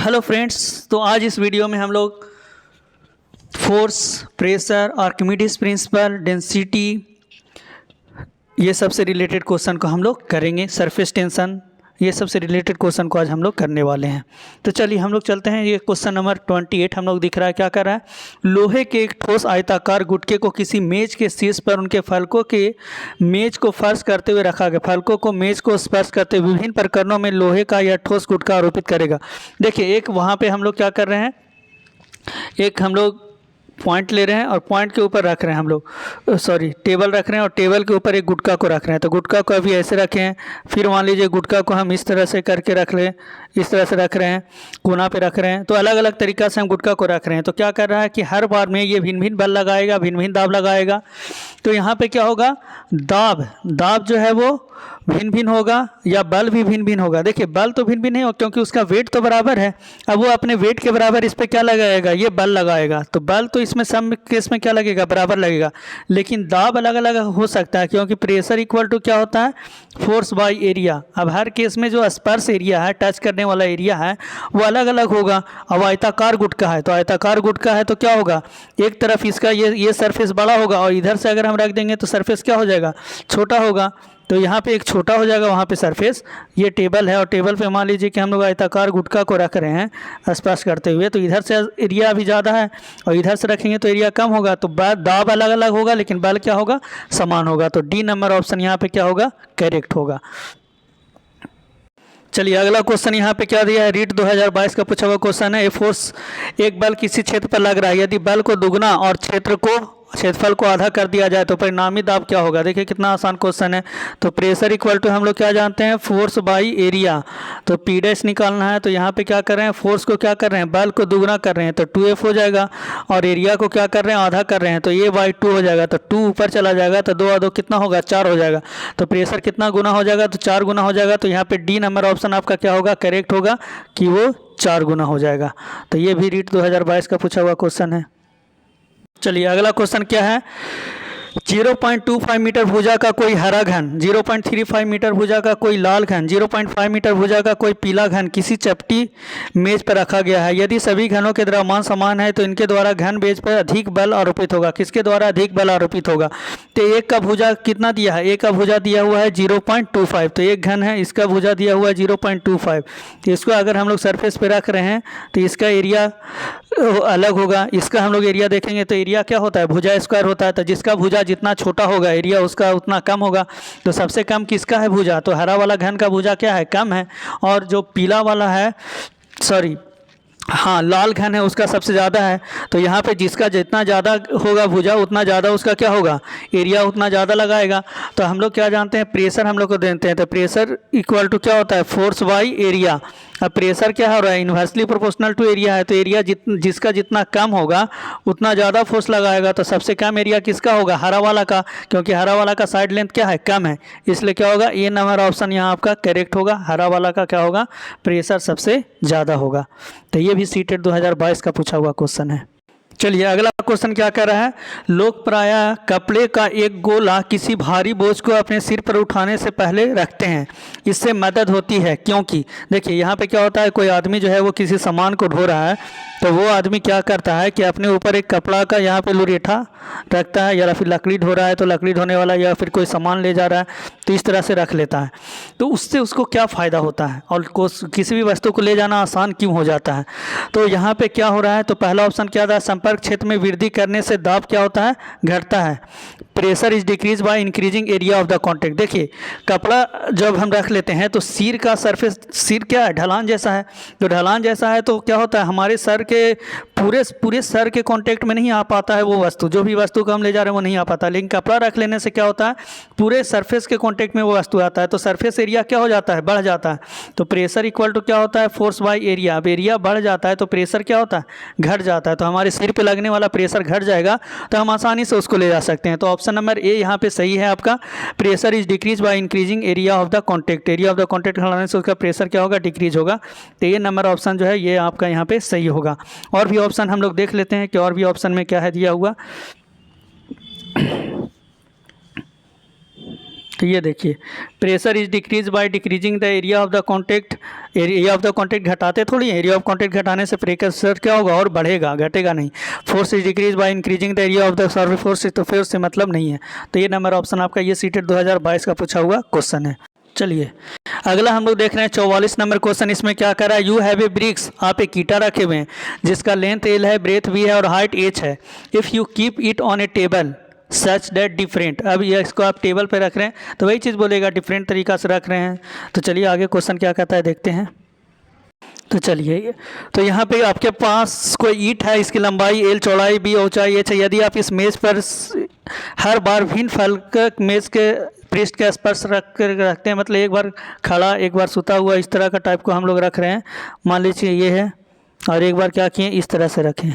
Hello friends, तो आज इस वीडियो में हम लोग force, pressure, Archimedes principal, density, ये सब से रिलेटेड क्वेश्चन को हम लोग करेंगे। सरफेस टेंशन, ये सब से रिलेटेड क्वेश्चन को आज हम लोग करने वाले हैं। तो चलिए हम लोग चलते हैं। ये क्वेश्चन नंबर 28 हम लोग दिख रहा है, क्या कर रहा है। लोहे के एक ठोस आयताकार गुटके को किसी मेज के शीर्ष पर उनके फलकों के मेज को स्पर्श करते हुए रखा गया। फलकों को मेज को स्पर्श करते हुए विभिन्न प्रकरणों में लोहे का यह ठोस गुटका आरोपित करेगा। देखिए, एक वहाँ पे हम लोग क्या कर रहे हैं, एक हम लोग पॉइंट ले रहे हैं और पॉइंट के ऊपर रख रहे हैं, हम लोग टेबल रख रहे हैं और टेबल के ऊपर एक गुटका को रख रहे हैं। तो गुटका को अभी ऐसे रखें हैं, फिर मान लीजिए गुटका को हम इस तरह से करके रख लें, इस तरह से रख रहे हैं, कोना पे रख रहे हैं। तो अलग अलग तरीक़ा से हम गुटका को रख रहे हैं। तो क्या कर रहा है कि हर बार में ये भिन्न भिन्न बल लगाएगा, भिन्न भिन्न दाब लगाएगा। तो यहाँ पे क्या होगा, दाब जो है वो भिन्न भिन्न होगा या बल भी भिन्न भिन्न होगा। देखिए, बल तो भिन्न भिन्न नहीं होगा क्योंकि उसका वेट तो बराबर है। अब वो अपने वेट के बराबर इस पर क्या लगाएगा, ये बल लगाएगा। तो बल तो इसमें सब केस में क्या लगेगा, बराबर लगेगा। लेकिन दाब अलग अलग हो सकता है क्योंकि प्रेशर इक्वल टू क्या होता है, फोर्स बाय एरिया। अब हर केस में जो स्पर्श एरिया है, टच करने वाला एरिया है, वो अलग अलग होगा। अब आयताकार गुटका है तो आयताकार गुटका है तो क्या होगा, एक तरफ इसका ये सरफेस बड़ा होगा और इधर से अगर हम रख देंगे तो सरफेस क्या हो जाएगा, छोटा होगा। तो यहाँ पे एक छोटा हो जाएगा, वहाँ पे सरफेस। ये टेबल है और टेबल पे मान लीजिए कि हम लोग आयताकार गुटका को रख रहे हैं स्पर्श करते हुए, तो इधर से एरिया भी ज़्यादा है और इधर से रखेंगे तो एरिया कम होगा। तो दाब अलग अलग होगा लेकिन बल क्या होगा, समान होगा। तो डी नंबर ऑप्शन यहाँ पे क्या होगा, करेक्ट होगा। चलिए अगला क्वेश्चन यहाँ पे क्या दिया है, रीट 2022 का पूछा हुआ क्वेश्चन है। ए फोर्स, एक बल किसी क्षेत्र पर लग रहा है, यदि बल को दुगना और क्षेत्रफल को आधा कर दिया जाए तो परिणामी दाब क्या होगा। देखिए कितना आसान क्वेश्चन है। तो प्रेशर इक्वल टू हम लोग क्या जानते हैं, फोर्स बाई एरिया। तो पी डैश निकालना है। तो यहाँ पे क्या कर रहे हैं, फोर्स को क्या कर रहे हैं, बल को दुगना कर रहे हैं तो 2F हो जाएगा, और एरिया को क्या कर रहे हैं, आधा कर रहे हैं तो A बाई 2 हो जाएगा। तो 2 ऊपर चला जाएगा तो 2 और 2 कितना होगा, 4 हो जाएगा। तो प्रेशर कितना गुना हो जाएगा, तो 4 गुना हो जाएगा। तो यहाँ पे डी नंबर ऑप्शन आपका क्या होगा, करेक्ट होगा कि वो 4 गुना हो जाएगा। तो ये भी रीट 2022 का पूछा हुआ क्वेश्चन है। चलिए अगला क्वेश्चन क्या है, 0.25 मीटर भुजा का कोई हरा घन, 0.35 मीटर भुजा का कोई लाल घन, 0.5 मीटर भुजा का कोई पीला घन किसी चपटी मेज पर रखा गया है। यदि सभी घनों के द्रव्यमान समान है तो इनके द्वारा घन मेज पर अधिक बल आरोपित होगा। किसके द्वारा अधिक बल आरोपित होगा, तो एक का भुजा कितना दिया है, एक का भुजा दिया हुआ है 0.25। तो एक घन है, इसका भुजा दिया हुआ है 0.25। तो इसको अगर हम लोग सरफेस पे रख रहे हैं तो इसका एरिया अलग होगा। इसका हम लोग एरिया देखेंगे तो एरिया क्या होता है, भुजा स्क्वायर होता है। तो जिसका भुजा जितना छोटा होगा एरिया उसका उतना कम होगा। तो सबसे कम किसका है भुजा, तो हरा वाला घन का भुजा क्या है, कम है। और जो पीला वाला है, लाल घन है, उसका सबसे ज़्यादा है। तो यहाँ पे जिसका जितना ज़्यादा होगा भुजा उतना ज़्यादा उसका क्या होगा, एरिया उतना ज़्यादा लगाएगा। तो हम लोग क्या जानते हैं, प्रेशर हम लोग को देते हैं। तो प्रेशर इक्वल टू क्या होता है, फोर्स बाई एरिया। अब प्रेशर क्या हो रहा है, इन्वर्सली प्रोपोर्शनल टू एरिया है। तो एरिया जिसका जितना कम होगा उतना ज़्यादा फोर्स लगाएगा। तो सबसे कम एरिया किसका होगा, हरा वाला का, क्योंकि हरा वाला का साइड लेंथ क्या है, कम है। इसलिए क्या होगा, ये नंबर ऑप्शन यहाँ आपका करेक्ट होगा। हरा वाला का क्या होगा, प्रेशर सबसे ज़्यादा होगा। तो ये भी सीटेट 2022 का पूछा हुआ क्वेश्चन है। चलिए अगला क्वेश्चन क्या कर रहा है, लोग प्रायः कपड़े का एक गोला किसी भारी बोझ को अपने सिर पर उठाने से पहले रखते हैं, इससे मदद होती है क्योंकि। देखिए यहाँ पे क्या होता है, कोई आदमी जो है वो किसी सामान को ढो रहा है तो वो आदमी क्या करता है कि अपने ऊपर एक कपड़ा का यहाँ पे लुरेठा रखता है, या फिर लकड़ी ढो रहा है तो लकड़ी ढोने वाला, या फिर कोई सामान ले जा रहा है तो इस तरह से रख लेता है। तो उससे उसको क्या फ़ायदा होता है और किसी भी वस्तु को ले जाना आसान क्यों हो जाता है। तो यहाँ पे क्या हो रहा है, तो पहला ऑप्शन क्या था, संपर्क क्षेत्र में वृद्धि करने से दाब क्या होता है, घटता है। Pressure is decrease by increasing area of the contact. देखिए कपड़ा जब हम रख लेते हैं तो सिर का सरफेस, सिर क्या है, ढलान जैसा है। तो ढलान जैसा है तो क्या होता है, हमारे सर के पूरे सर के कांटेक्ट में नहीं आ पाता है वो वस्तु, जो भी वस्तु को हम ले जा रहे हैं वो नहीं आ पाता। लेकिन कपड़ा रख लेने से क्या होता है, पूरे सरफेस के कांटेक्ट में वो वस्तु आता है। तो सरफेस एरिया क्या हो जाता है, बढ़ जाता है। तो प्रेशर इक्वल टू क्या होता है, फोर्स बाय एरिया। अब एरिया बढ़ जाता है तो प्रेशर क्या होता है, घट जाता है। तो हमारे सिर पे लगने वाला प्रेशर घट जाएगा तो हम आसानी से उसको ले जा सकते हैं। तो ऑप्शन नंबर ए यहाँ पे सही है आपका। Pressure is decrease by increasing area of the contact. Area of the contact बढ़ाने से उसका प्रेशर क्या होगा, डिक्रीज होगा। तो ये नंबर ऑप्शन जो है ये आपका यहाँ पे सही होगा। और भी ऑप्शन हम लोग देख लेते हैं कि और भी ऑप्शन में क्या है दिया हुआ। तो ये देखिए, pressure is decrease by decreasing the area of the contact. Area of the contact घटाते थोड़ी, एरिया ऑफ कॉन्टैक्ट घटाने से प्रेशर क्या होगा, और बढ़ेगा, घटेगा नहीं। Force is decrease by increasing the area of the surface force, तो फिर उससे मतलब नहीं है। तो ये नंबर ऑप्शन आपका ये सीटेट 2022 का पूछा हुआ क्वेश्चन है। चलिए अगला हम लोग देख रहे हैं 44 नंबर क्वेश्चन। इसमें क्या कर रहा है, यू हैव ए ब्रिक्स, आप एक ईटा रखे हुए हैं जिसका लेंथ एल है, ब्रेथ भी है और हाइट एच है। If you keep it on A table such that different, अब ये इसको आप टेबल पे रख रहे हैं तो वही चीज़ बोलेगा, डिफरेंट तरीका से रख रहे हैं। तो चलिए आगे क्वेश्चन क्या कहता है देखते हैं। तो चलिए, तो यहाँ पे आपके पास कोई ईंट है, इसकी लंबाई एल, चौड़ाई बी, ऊंचाई एच है। यदि आप इस मेज़ पर हर बार भिन्न फल का मेज़ के पृष्ठ के स्पर्श रख कर रखते हैं, मतलब एक बार खड़ा एक बार सुता हुआ, इस तरह का टाइप को हम लोग रख रहे हैं। मान लीजिए ये है, और एक बार क्या किए, इस तरह से रखें,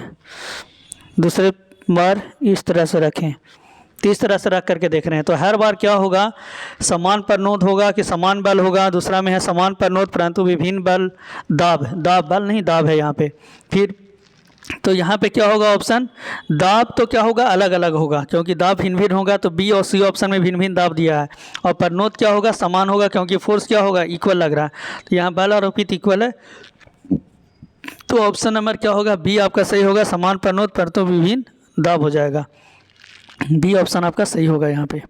दूसरे बार इस तरह से रखें, तीस तरह से रख करके देख रहे हैं। तो हर बार क्या होगा, समान प्रनोद होगा कि समान बल होगा। दूसरा में है समान प्रनोद परंतु विभिन्न बल, दाब, दाब बल नहीं दाब है यहाँ पे। फिर तो यहाँ पे क्या होगा ऑप्शन, दाब तो क्या होगा, अलग अलग होगा, क्योंकि दाब भिन्न भिन्न होगा। तो बी और सी ऑप्शन में भिन्न भिन्न दाब दिया है। और प्रनोद क्या होगा, समान होगा, क्योंकि फोर्स क्या होगा, इक्वल लग रहा है। तो यहाँ बल और रोपित इक्वल है, तो ऑप्शन नंबर क्या होगा, बी आपका सही होगा, समान प्रनोद परंतु विभिन्न दाब हो जाएगा। बी ऑप्शन आपका सही होगा यहाँ पे।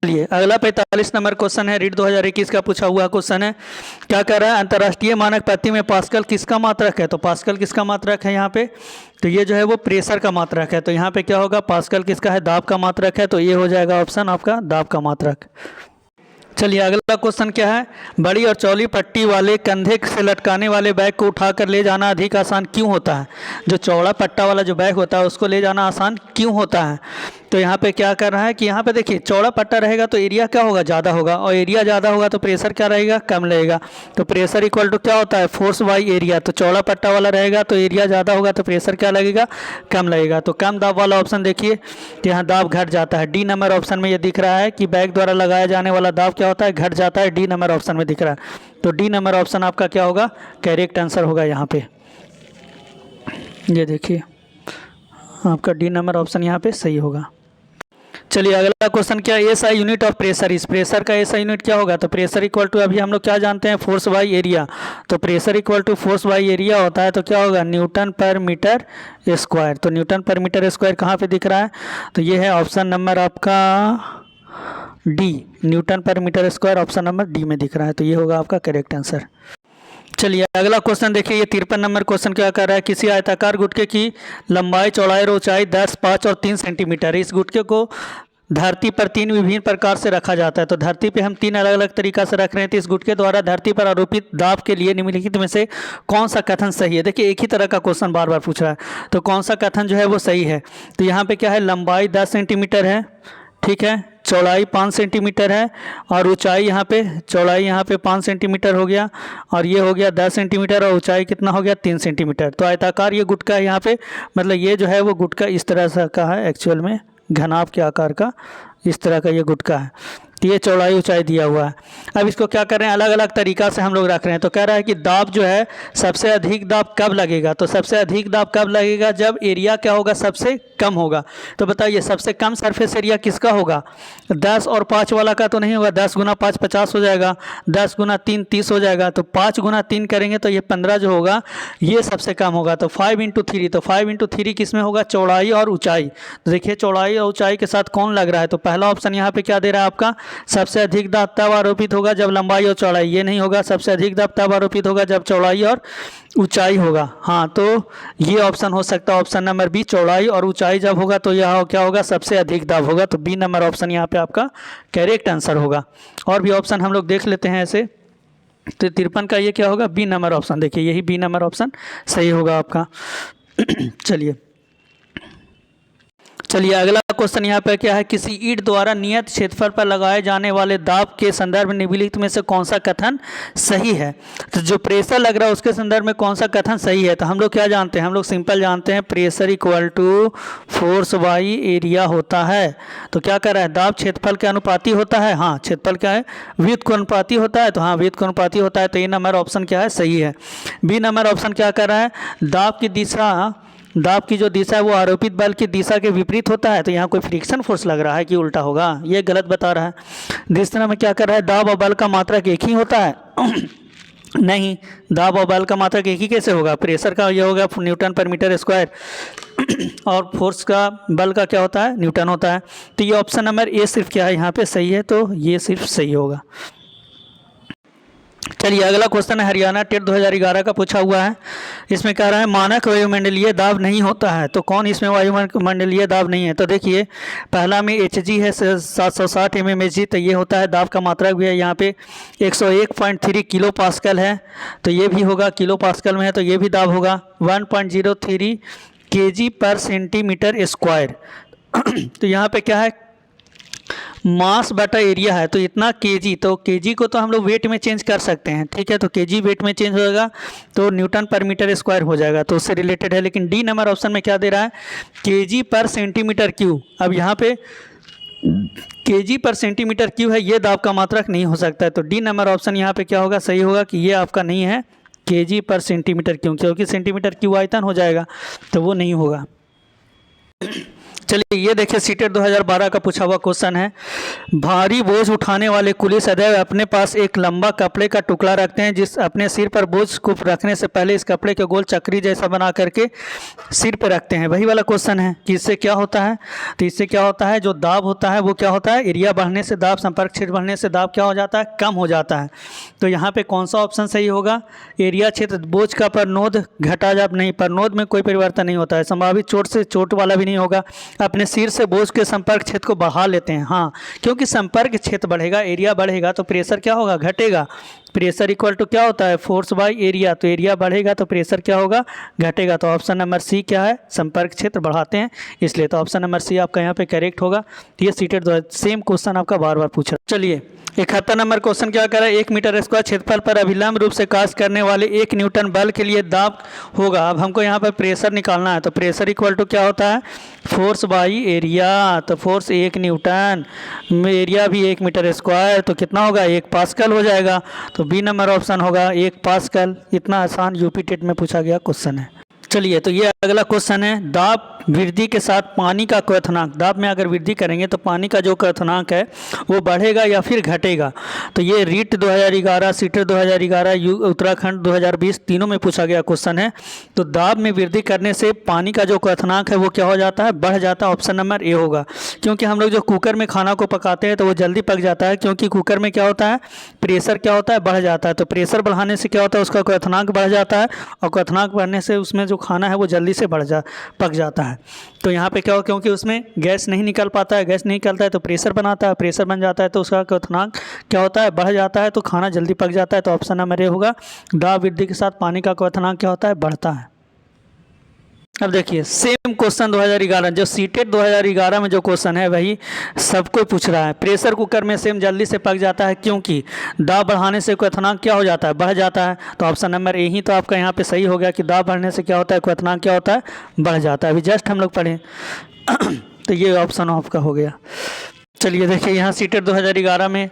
चलिए अगला 45 नंबर क्वेश्चन है, रीड 2021 का पूछा हुआ क्वेश्चन है। क्या कह रहा है, अंतर्राष्ट्रीय मानक पद्धति में पास्कल किसका मात्रक है। तो पास्कल किसका मात्रक है यहाँ पे, तो ये जो है वो प्रेशर का मात्रक है। तो यहाँ पे क्या होगा, पास्कल किसका है, दाब का मात्रक है। तो ये हो जाएगा ऑप्शन आपका दाब का मात्रक। चलिए अगला क्वेश्चन क्या है, बड़ी और चौड़ी पट्टी वाले कंधे से लटकाने वाले बैग को उठाकर ले जाना अधिक आसान क्यों होता है। जो चौड़ा पट्टा वाला जो बैग होता है उसको ले जाना आसान क्यों होता है। तो यहाँ पे क्या कर रहा है कि यहाँ पे देखिए, चौड़ा पट्टा रहेगा तो एरिया क्या होगा, ज़्यादा होगा, और एरिया ज़्यादा होगा तो प्रेशर क्या रहेगा, कम लगेगा। तो प्रेशर इक्वल टू क्या होता है, फोर्स बाई एरिया। तो चौड़ा पट्टा वाला रहेगा तो एरिया ज़्यादा होगा तो प्रेशर क्या लगेगा, कम लगेगा। तो कम दाब वाला ऑप्शन देखिए, तो यहाँ दाब घट जाता है। डी नंबर ऑप्शन में ये दिख रहा है कि बैग द्वारा लगाया जाने वाला दाब क्या होता है, घट जाता है। डी नंबर ऑप्शन में दिख रहा है। तो डी नंबर ऑप्शन आपका क्या होगा, करेक्ट आंसर होगा यहाँ पे। ये देखिए आपका डी नंबर ऑप्शन यहाँ पे सही होगा। चलिए अगला क्वेश्चन क्या है, एसआई यूनिट ऑफ प्रेशर। इस प्रेशर का एसआई यूनिट क्या होगा, तो प्रेशर इक्वल टू, अभी हम लोग क्या जानते हैं, फोर्स बाई एरिया। तो pressure equal to force by area होता है। तो क्या होगा, न्यूटन पर मीटर स्क्वायर। तो न्यूटन पर मीटर स्क्वायर कहाँ पे दिख रहा है, तो ये है ऑप्शन नंबर आपका D, newton per metre square option number D में दिख रहा है। तो ये होगा आपका करेक्ट आंसर। चलिए अगला क्वेश्चन देखिए, ये 53 नंबर क्वेश्चन क्या कर रहा है, किसी आयताकार गुटके की लंबाई, चौड़ाई और ऊंचाई 10, 5 और 3 सेंटीमीटर। इस गुटके को धरती पर 3 विभिन्न प्रकार से रखा जाता है। तो धरती पे हम 3 अलग अलग तरीका से रख रहे हैं। तो इस गुटके द्वारा धरती पर आरोपित दाब के लिए निम्नलिखित में से कौन सा कथन सही है। देखिए एक ही तरह का क्वेश्चन बार बार पूछ रहा है, तो कौन सा कथन जो है वो सही है। तो यहाँ पे क्या है, लंबाई 10 सेंटीमीटर है, ठीक है, चौड़ाई 5 सेंटीमीटर है, और ऊंचाई यहाँ पे, चौड़ाई यहाँ पे 5 सेंटीमीटर हो गया, और ये हो गया 10 सेंटीमीटर, और ऊंचाई कितना हो गया, 3 सेंटीमीटर। तो आयताकार ये गुटका है यहाँ पे, मतलब ये जो है वो गुटका इस तरह से का है, एक्चुअल में घनाभ के आकार का इस तरह का ये गुटका है। तो ये चौड़ाई ऊंचाई दिया हुआ है। अब इसको क्या कर रहे हैं, अलग अलग तरीका से हम लोग रख रहे हैं। तो कह रहा है कि दाब जो है, सबसे अधिक दाब कब लगेगा। तो सबसे अधिक दाब कब लगेगा, जब एरिया क्या होगा, सबसे कम होगा। तो बताइए सबसे कम सरफेस एरिया किसका होगा, 10 और 5 वाला का तो नहीं होगा। 10 गुना 5 50 हो जाएगा, 10 गुना 3 30 हो जाएगा। तो 5 गुना 3 करेंगे तो ये 15 जो होगा ये सबसे कम होगा। तो 5 इंटू 3, तो 5 इंटू 3 किस में होगा, चौड़ाई और ऊंचाई। तो देखिए चौड़ाई और ऊंचाई के साथ कौन लग रहा है, तो पहला ऑप्शन यहाँ पे क्या दे रहा है आपका, सबसे अधिक दाब तब आरोपित होगा जब लंबाई और चौड़ाई, ये नहीं होगा। सबसे अधिक दाब तब आरोपित होगा जब चौड़ाई और ऊंचाई होगा। हाँ, तो ये ऑप्शन हो सकता है ऑप्शन नंबर बी, चौड़ाई और ऊंचाई जब होगा तो यह क्या होगा, सबसे अधिक दाब होगा। तो बी नंबर ऑप्शन यहाँ पे आपका करेक्ट आंसर होगा। और भी ऑप्शन हम लोग देख लेते हैं ऐसे। तो 53 का ये क्या होगा, बी नंबर ऑप्शन। देखिए यही बी नंबर ऑप्शन सही होगा आपका। चलिए अगला क्वेश्चन यहाँ पे क्या है, किसी ईंट द्वारा नियत क्षेत्रफल पर लगाए जाने वाले दाब के संदर्भ में निम्नलिखित में से कौन सा कथन सही है। तो जो प्रेशर लग रहा है उसके संदर्भ में कौन सा कथन सही है। तो हम लोग क्या जानते हैं, हम लोग सिंपल जानते हैं, pressure equal to force by area होता है। तो क्या कर रहा है, दाब क्षेत्रफल के अनुपाती होता है। हाँ, क्षेत्रफल क्या है, व्युत्क्रम के अनुपाती होता है। तो हाँ, व्युत्क्रम के अनुपाती होता है। तो ये नंबर ऑप्शन क्या है, सही है। बी नंबर ऑप्शन क्या कर रहा है, दाब की दिशा दाब की जो दिशा है वो आरोपित बल की दिशा के विपरीत होता है, तो यहाँ कोई फ्रिक्शन फोर्स लग रहा है कि उल्टा होगा, ये गलत बता रहा है। दूसरा में क्या कर रहा है, दाब और बल का मात्रक एक ही होता है नहीं, दाब और बल का मात्रक एक ही कैसे होगा, प्रेशर का ये होगा न्यूटन पर मीटर स्क्वायर और फोर्स का बल का क्या होता है, न्यूटन होता है। तो ये ऑप्शन नंबर ए सिर्फ क्या है यहाँ पे सही है, तो ये सिर्फ सही होगा। चलिए अगला क्वेश्चन है हरियाणा टेट 2011 का पूछा हुआ है। इसमें कह रहा है मानक वायुमंडलीय दाब नहीं होता है, तो कौन इसमें वायुमंडलीय दाब नहीं है। तो देखिए पहला में HG है 760 mmHg, तो ये होता है दाब का मात्रक भी है यहाँ पे 101.3 किलो पास्कल है, तो ये भी होगा किलो पास्कल में है, तो ये भी दाब होगा 1.03 kg पर सेंटीमीटर स्क्वायर तो यहाँ पे क्या है, मास बटा एरिया है, तो इतना केजी, तो केजी को तो हम लोग वेट में चेंज कर सकते हैं, ठीक है, तो केजी वेट में चेंज होगा तो न्यूटन पर मीटर स्क्वायर हो जाएगा, तो उससे रिलेटेड है। लेकिन डी नंबर ऑप्शन में क्या दे रहा है, केजी पर सेंटीमीटर क्यूब। अब यहाँ पे केजी पर सेंटीमीटर क्यूब है, ये दाब का मात्रक नहीं हो सकता है, तो डी नंबर ऑप्शन यहाँ पे क्या होगा, सही होगा कि ये आपका नहीं है केजी पर सेंटीमीटर क्यूब, क्योंकि सेंटीमीटर क्यूब आयतन हो जाएगा, तो वो नहीं होगा। चलिए ये देखिए सीटेट 2012 का पूछा हुआ क्वेश्चन है, भारी बोझ उठाने वाले कुली सदैव अपने पास एक लंबा कपड़े का टुकड़ा रखते हैं, जिस अपने सिर पर बोझ को रखने से पहले इस कपड़े के गोल चक्री जैसा बना करके सिर पर रखते हैं। वही वाला क्वेश्चन है कि इससे क्या होता है, तो इससे क्या होता है, जो दाब होता है वो क्या होता है, एरिया बढ़ने से दाब, संपर्क क्षेत्र बढ़ने से दाब क्या हो जाता है, कम हो जाता है। तो यहाँ पे कौन सा ऑप्शन सही होगा, एरिया क्षेत्र बोझ का परनोद घटा जा नहीं, परनोद में कोई परिवर्तन नहीं होता है, संभावित चोट से चोट वाला भी नहीं होगा, अपने सिर से बोझ के संपर्क क्षेत्र को बढ़ा लेते हैं। हाँ, क्योंकि संपर्क क्षेत्र बढ़ेगा, एरिया बढ़ेगा तो प्रेशर क्या होगा, घटेगा। प्रेशर इक्वल टू क्या होता है, फोर्स बाय एरिया, तो एरिया बढ़ेगा तो प्रेशर क्या होगा, घटेगा। तो ऑप्शन नंबर सी क्या है, संपर्क क्षेत्र बढ़ाते हैं इसलिए, तो ऑप्शन नंबर सी आपका यहाँ पे करेक्ट होगा। तो ये सीटेड सेम क्वेश्चन आपका बार बार पूछ रहा है। चलिए 71 नंबर क्वेश्चन क्या कर रहा है, 1 मीटर स्क्वायर क्षेत्रफल पर अभिलंब रूप से कार्य करने वाले 1 न्यूटन बल के लिए दाब होगा। अब हमको यहाँ पर प्रेशर निकालना है, तो प्रेशर इक्वल टू क्या होता है, फोर्स बाई एरिया, तो फोर्स 1 न्यूटन, एरिया भी 1 मीटर स्क्वायर, तो कितना होगा, 1 पास्कल हो जाएगा, तो बी नंबर ऑप्शन होगा 1 पास्कल। इतना आसान यूपी टेट में पूछा गया क्वेश्चन है। चलिए तो ये अगला क्वेश्चन है, दाब वृद्धि के साथ पानी का क्वथनांक, दाब में अगर वृद्धि करेंगे तो पानी का जो क्वथनांक है वो बढ़ेगा या फिर घटेगा। तो ये रीट 2011, सीटेट 2011, उत्तराखंड 2020 तीनों में पूछा गया क्वेश्चन है। तो दाब में वृद्धि करने से पानी का जो क्वथनांक है वो क्या हो जाता है, बढ़ जाता है। ऑप्शन नंबर ए होगा, क्योंकि हम लोग जो कुकर में खाना को पकाते हैं तो वो जल्दी पक जाता है, क्योंकि कुकर में क्या होता है, प्रेशर क्या होता है, बढ़ जाता है। तो प्रेशर बढ़ाने से क्या होता है, उसका क्वथनांक बढ़ जाता है, और क्वथनांक बढ़ने से उसमें जो खाना है वो जल्दी से पक जाता है। तो यहाँ पे क्या हो, क्योंकि उसमें गैस नहीं निकल पाता है, गैस नहीं निकलता है तो प्रेशर बनाता है, प्रेशर बन जाता है तो उसका क्वथनांक क्या होता है, बढ़ जाता है, तो खाना जल्दी पक जाता है। तो ऑप्शन नंबर ए होगा, दाब वृद्धि के साथ पानी का क्वथनांक क्या होता है, बढ़ता है। अब देखिए सेम क्वेश्चन 2011, जो सीटेट 2011 में जो क्वेश्चन है वही सबको पूछ रहा है। प्रेशर कुकर में सेम जल्दी से पक जाता है, क्योंकि दाब बढ़ाने से क्वथनांक क्या हो जाता है, बढ़ जाता है। तो ऑप्शन नंबर ए ही तो आपका यहाँ पे सही हो गया कि दाब बढ़ने से क्या होता है, क्वथनांक क्या होता है, बढ़ जाता है। अभी जस्ट हम लोग पढ़े तो ये ऑप्शन आपका हो गया। चलिए देखिए यहाँ सीटेट 2011 में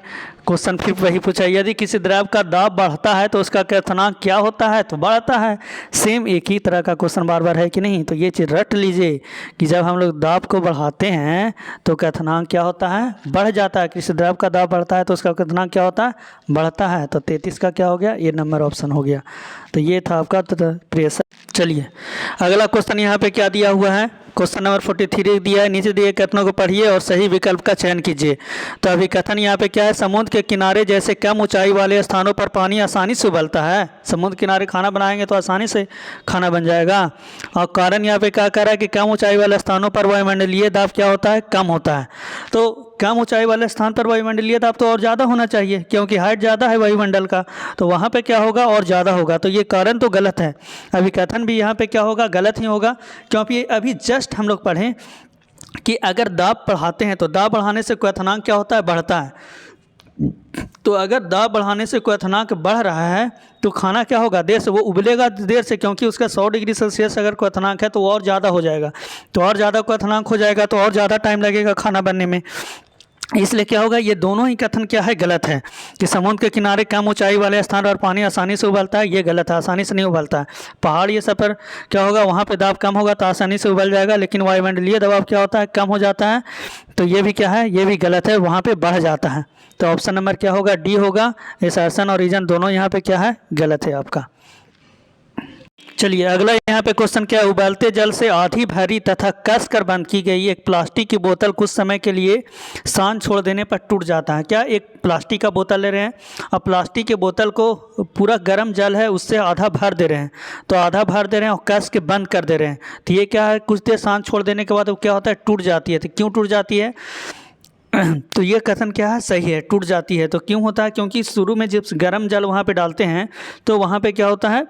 क्वेश्चन फिर वही पूछा, यदि किसी द्रव का दाब बढ़ता है तो उसका क्वथनांक क्या होता है, तो बढ़ता है। सेम एक ही तरह का क्वेश्चन बार बार है कि नहीं, तो ये चीज़ रट लीजिए कि जब हम लोग दाब को बढ़ाते हैं तो क्वथनांक क्या होता है, बढ़ जाता है। किसी द्रव का दाब बढ़ता है तो उसका क्वथनांक क्या होता है, बढ़ता है। तो 33 का क्या हो गया, ये नंबर ऑप्शन हो गया। तो ये था आपका प्रेशर। चलिए अगला क्वेश्चन यहाँ पे क्या दिया हुआ है, क्वेश्चन नंबर 43 दिया है, नीचे दिए कथनों को पढ़िए और सही विकल्प का चयन कीजिए। तो अभी कथन यहाँ पे क्या है, समुद्र के किनारे जैसे कम ऊंचाई वाले स्थानों पर पानी आसानी से उबलता है। समुद्र किनारे खाना बनाएंगे तो आसानी से खाना बन जाएगा। और कारण यहाँ पे क्या कह रहा है कि कम ऊंचाई वाले स्थानों पर वायुमंडलीय दाब क्या होता है, कम होता है। तो कम ऊंचाई वाले स्थान पर वायुमंडलीय दाब तो और ज़्यादा होना चाहिए, क्योंकि हाइट ज़्यादा है वायुमंडल का, तो वहाँ पे क्या होगा, और ज़्यादा होगा। तो ये कारण तो गलत है, अभी कथन भी यहाँ पे क्या होगा, गलत ही होगा। क्योंकि अभी जस्ट हम लोग पढ़ें कि अगर दाब बढ़ाते हैं तो दाब बढ़ाने से क्वथनांक क्या होता है, बढ़ता है। तो अगर दाब बढ़ाने से क्वथनांक बढ़ रहा है तो खाना क्या होगा, देर से वो उबलेगा देर से, क्योंकि उसका 100 डिग्री सेल्सियस अगर क्वथनांक है तो और ज़्यादा हो जाएगा। तो और ज़्यादा क्वथनांक हो जाएगा तो और ज़्यादा टाइम लगेगा खाना बनने में। इसलिए क्या होगा, ये दोनों ही कथन क्या है, गलत है कि समुद्र के किनारे कम ऊंचाई वाले स्थान और पानी आसानी से उबलता है, ये गलत है, आसानी से नहीं उबलता है। पहाड़ ये सब पर क्या होगा, वहाँ पे दाब कम होगा तो आसानी से उबल जाएगा, लेकिन वायुमंडलीय दबाव क्या होता है, कम हो जाता है, तो ये भी क्या है, ये भी गलत है, वहाँ पे बढ़ जाता है। तो ऑप्शन नंबर क्या होगा, डी होगा। असर्शन और रीजन दोनों यहाँ पे क्या है, गलत है आपका। चलिए अगला यहाँ पे क्वेश्चन क्या है, उबलते जल से आधी भरी तथा कस कर बंद की गई एक प्लास्टिक की बोतल कुछ समय के लिए सांस छोड़ देने पर टूट जाता है। क्या एक प्लास्टिक का बोतल ले रहे हैं, अब प्लास्टिक के बोतल को पूरा गर्म जल है उससे आधा भर दे रहे हैं, तो आधा भर दे रहे हैं और कस के बंद कर दे रहे हैं, तो ये क्या है, कुछ देर सांस छोड़ देने के बाद वो क्या होता है, टूट जाती है। तो क्यों टूट जाती है, तो ये कथन क्या है, सही है, टूट जाती है। तो क्यों होता है, क्योंकि शुरू में जब गर्म जल वहाँ पे डालते हैं तो वहाँ पे क्या होता है,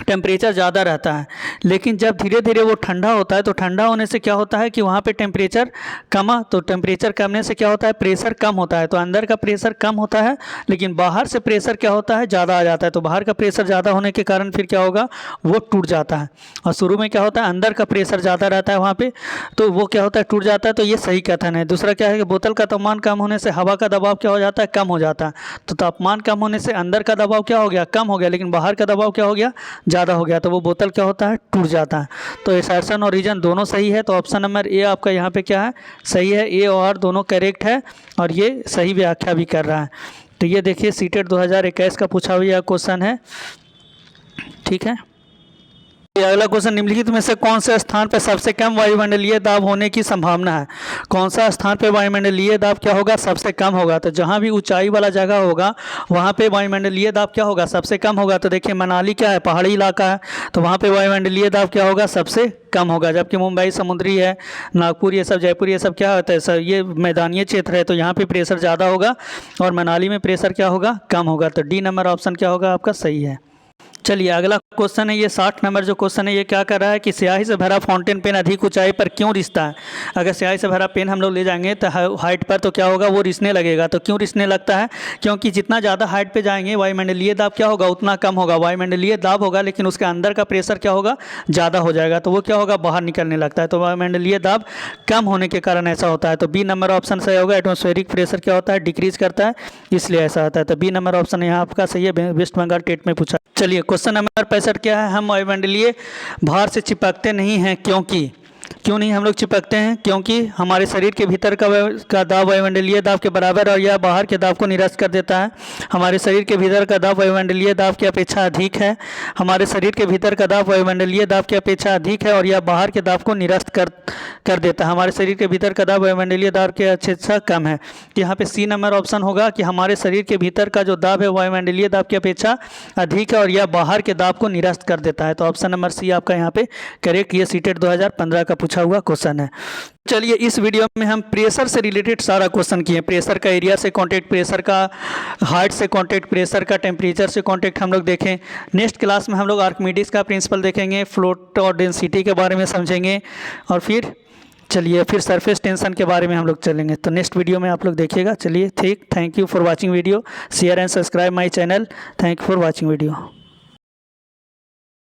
टेम्परेचर ज़्यादा रहता है, लेकिन जब धीरे धीरे वो ठंडा होता है तो ठंडा होने से क्या होता है कि वहाँ पे टेम्परेचर कमा, तो टेम्परेचर कमने से क्या होता है, प्रेशर कम होता है, तो अंदर का प्रेशर कम होता है, लेकिन बाहर से प्रेशर क्या होता है, ज़्यादा आ जाता है। तो बाहर का प्रेशर ज़्यादा होने के कारण फिर क्या होगा, वो टूट जाता है। और शुरू में क्या होता है, अंदर का प्रेशर ज़्यादा रहता है वहाँ पर, तो वो क्या होता है, टूट जाता है। तो ये सही कथन है। दूसरा क्या है कि बोतल का तापमान कम होने से हवा का दबाव क्या हो जाता है, कम हो जाता है। तो तापमान कम होने से अंदर का दबाव क्या हो गया, कम हो गया, लेकिन बाहर का दबाव क्या हो गया, ज़्यादा हो गया, तो वो बोतल क्या होता है, टूट जाता है। तो असर्शन और रीजन दोनों सही है, तो ऑप्शन नंबर ए आपका यहाँ पे क्या है, सही है, ए और दोनों करेक्ट है और ये सही व्याख्या भी कर रहा है। तो ये देखिए सीटेट 2021 का पूछा हुआ क्वेश्चन है, ठीक है। अगला क्वेश्चन, निम्नलिखित में से कौन से स्थान पर सबसे कम वायुमंडलीय दाब होने की संभावना है। कौन सा स्थान पे वायुमंडलीय दाब क्या होगा, सबसे कम होगा। तो जहाँ भी ऊंचाई वाला जगह होगा वहाँ पे वायुमंडलीय दाब क्या होगा, सबसे कम होगा। तो देखिए मनाली क्या है, पहाड़ी इलाका है, तो वहाँ पे वायुमंडलीय दाब क्या होगा, सबसे कम होगा। जबकि मुंबई समुद्री है, नागपुर ये सब, जयपुर ये सब क्या होता है सर, ये मैदानी क्षेत्र है, तो यहाँ पे प्रेशर ज़्यादा होगा और मनाली में प्रेशर क्या होगा, कम होगा। तो डी नंबर ऑप्शन क्या होगा आपका, सही है। चलिए अगला क्वेश्चन है, ये 60 नंबर जो क्वेश्चन है, ये क्या कर रहा है कि स्याही से भरा फाउंटेन पेन अधिक ऊंचाई पर क्यों रिसता है। अगर स्याही से भरा पेन हम लोग ले जाएंगे तो हाइट पर तो क्या होगा, वो रिसने लगेगा। तो क्यों रिसने लगता है, क्योंकि जितना ज़्यादा हाइट पे जाएंगे वायुमंडलीय दाब क्या होगा, उतना कम होगा। वायुमंडलीय दाब होगा लेकिन उसके अंदर का प्रेशर क्या होगा, ज़्यादा हो जाएगा, तो वो क्या होगा, बाहर निकलने लगता है। तो वायुमंडलीय दाब कम होने के कारण ऐसा होता है। तो बी नंबर ऑप्शन सही होगा। एटमॉस्फेरिक प्रेशर क्या होता है, डिक्रीज करता है, इसलिए ऐसा होता है। तो बी नंबर ऑप्शन यहाँ आपका सही है, वेस्ट बंगाल टेट में पूछा। चलिए क्वेश्चन नंबर 65 क्या है, हम वायुमंडलीय भार से चिपकते नहीं हैं, क्यों नहीं हम लोग चिपकते हैं, क्योंकि हमारे शरीर के भीतर का दाब वायुमंडलीय दाब के बराबर और यह बाहर के दाब को निरस्त कर देता है। हमारे शरीर के भीतर का दाब वायुमंडलीय दाब की अपेक्षा अधिक है। हमारे शरीर के भीतर का दाब वायुमंडलीय दाब की अपेक्षा अधिक है और यह बाहर के दाब को निरस्त कर देता है। हमारे शरीर के भीतर का दाब वायुमंडलीय दाब की अपेक्षा कम है। यहाँ पे सी नंबर ऑप्शन होगा कि हमारे शरीर के भीतर का जो दाब है वायुमंडलीय दाब की अपेक्षा अधिक है और यह बाहर के दाब को निरस्त कर देता है। तो ऑप्शन नंबर सी आपका यहाँ पे करेक्ट, ये सीटेट 2015 का पूछा हुआ क्वेश्चन है। चलिए इस वीडियो में हम प्रेशर से रिलेटेड सारा क्वेश्चन किए। प्रेशर का एरिया से कांटेक्ट, प्रेशर का हाइट से कांटेक्ट, प्रेशर का टेम्परेचर से कांटेक्ट हम लोग देखें। नेक्स्ट क्लास में हम लोग आर्किमिडीज का प्रिंसिपल देखेंगे, फ्लोट और डेंसिटी के बारे में समझेंगे और फिर चलिए फिर सरफेस टेंशन के बारे में हम लोग चलेंगे। तो नेक्स्ट वीडियो में आप लोग देखिएगा। चलिए ठीक, thank you for watching video, share and subscribe my channel. Thank you for watching video.